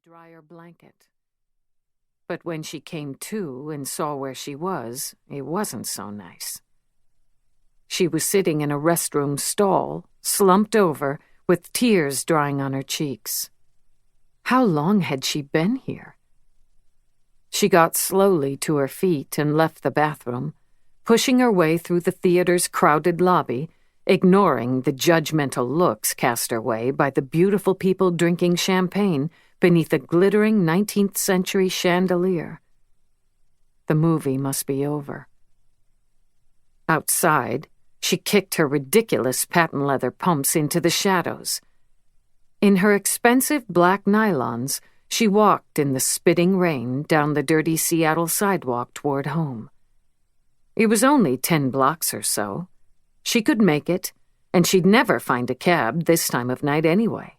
drier blanket. But when she came to and saw where she was, it wasn't so nice. She was sitting in a restroom stall, slumped over, with tears drying on her cheeks. How long had she been here? She got slowly to her feet and left the bathroom, pushing her way through the theater's crowded lobby, ignoring the judgmental looks cast her way by the beautiful people drinking champagne beneath a glittering 19th century chandelier. The movie must be over. Outside, she kicked her ridiculous patent leather pumps into the shadows. In her expensive black nylons, she walked in the spitting rain down the dirty Seattle sidewalk toward home. It was only 10 blocks or so. She could make it, and she'd never find a cab this time of night anyway.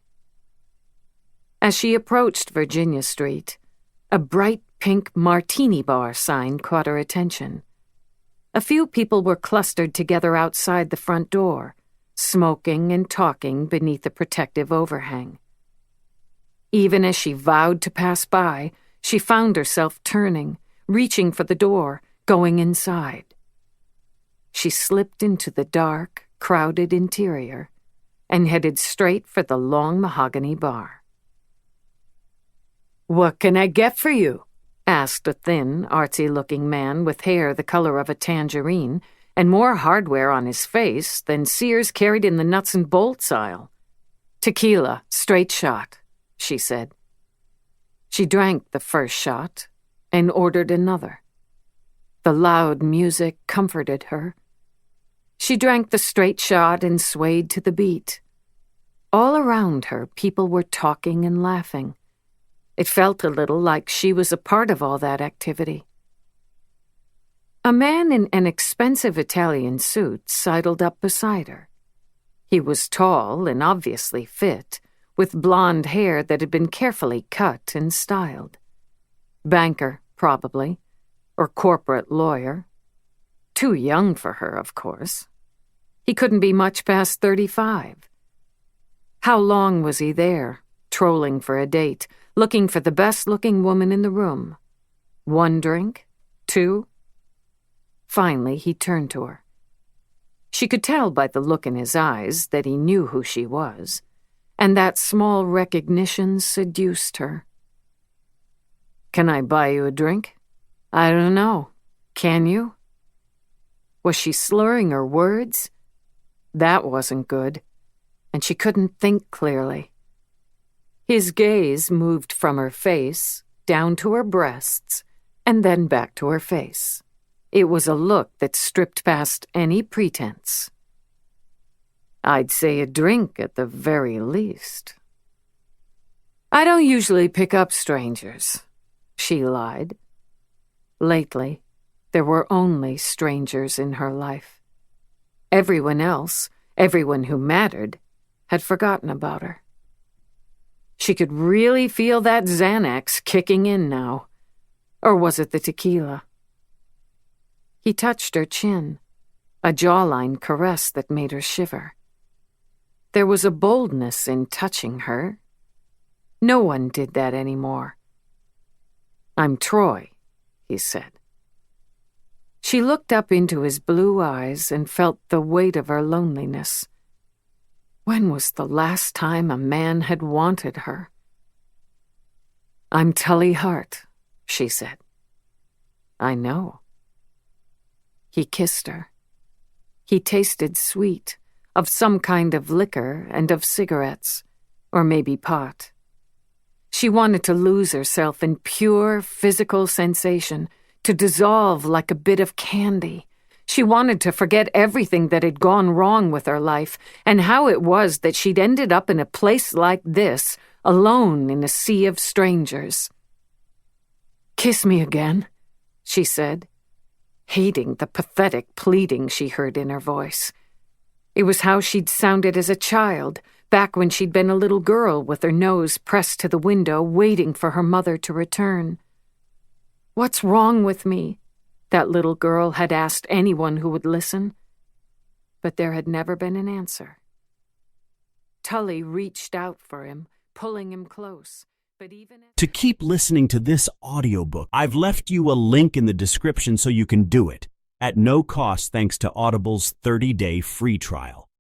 As she approached Virginia Street, a bright pink martini bar sign caught her attention. A few people were clustered together outside the front door, smoking and talking beneath the protective overhang. Even as she vowed to pass by, she found herself turning, reaching for the door, going inside. She slipped into the dark, crowded interior and headed straight for the long mahogany bar. "What can I get for you?" asked a thin, artsy-looking man with hair the color of a tangerine and more hardware on his face than Sears carried in the nuts and bolts aisle. "Tequila, straight shot," she said. She drank the first shot and ordered another. The loud music comforted her. She drank the straight shot and swayed to the beat. All around her, people were talking and laughing. It felt a little like she was a part of all that activity. A man in an expensive Italian suit sidled up beside her. He was tall and obviously fit, with blonde hair that had been carefully cut and styled. Banker, probably, or corporate lawyer. Too young for her, of course. He couldn't be much past 35. How long was he there, trolling for a date, looking for the best-looking woman in the room? 1 drink? 2? Finally, he turned to her. She could tell by the look in his eyes that he knew who she was, and that small recognition seduced her. "Can I buy you a drink?" "I don't know. Can you?" Was she slurring her words? That wasn't good, and she couldn't think clearly. His gaze moved from her face, down to her breasts, and then back to her face. It was a look that stripped past any pretense. "I'd say a drink at the very least." "I don't usually pick up strangers," she lied. Lately, there were only strangers in her life. Everyone else, everyone who mattered, had forgotten about her. She could really feel that Xanax kicking in now. Or was it the tequila? He touched her chin, a jawline caress that made her shiver. There was a boldness in touching her. No one did that anymore. "I'm Troy," he said. She looked up into his blue eyes and felt the weight of her loneliness. When was the last time a man had wanted her? "I'm Tully Hart," she said. "I know." He kissed her. He tasted sweet, of some kind of liquor and of cigarettes, or maybe pot. She wanted to lose herself in pure physical sensation, to dissolve like a bit of candy. She wanted to forget everything that had gone wrong with her life and how it was that she'd ended up in a place like this, alone in a sea of strangers. "Kiss me again," she said, hating the pathetic pleading she heard in her voice. It was how she'd sounded as a child, back when she'd been a little girl with her nose pressed to the window, waiting for her mother to return. "What's wrong with me?" that little girl had asked anyone who would listen. But there had never been an answer. Tully reached out for him, pulling him close. But even To keep listening to this audiobook, I've left you a link in the description so you can do it, at no cost thanks to Audible's 30-day free trial.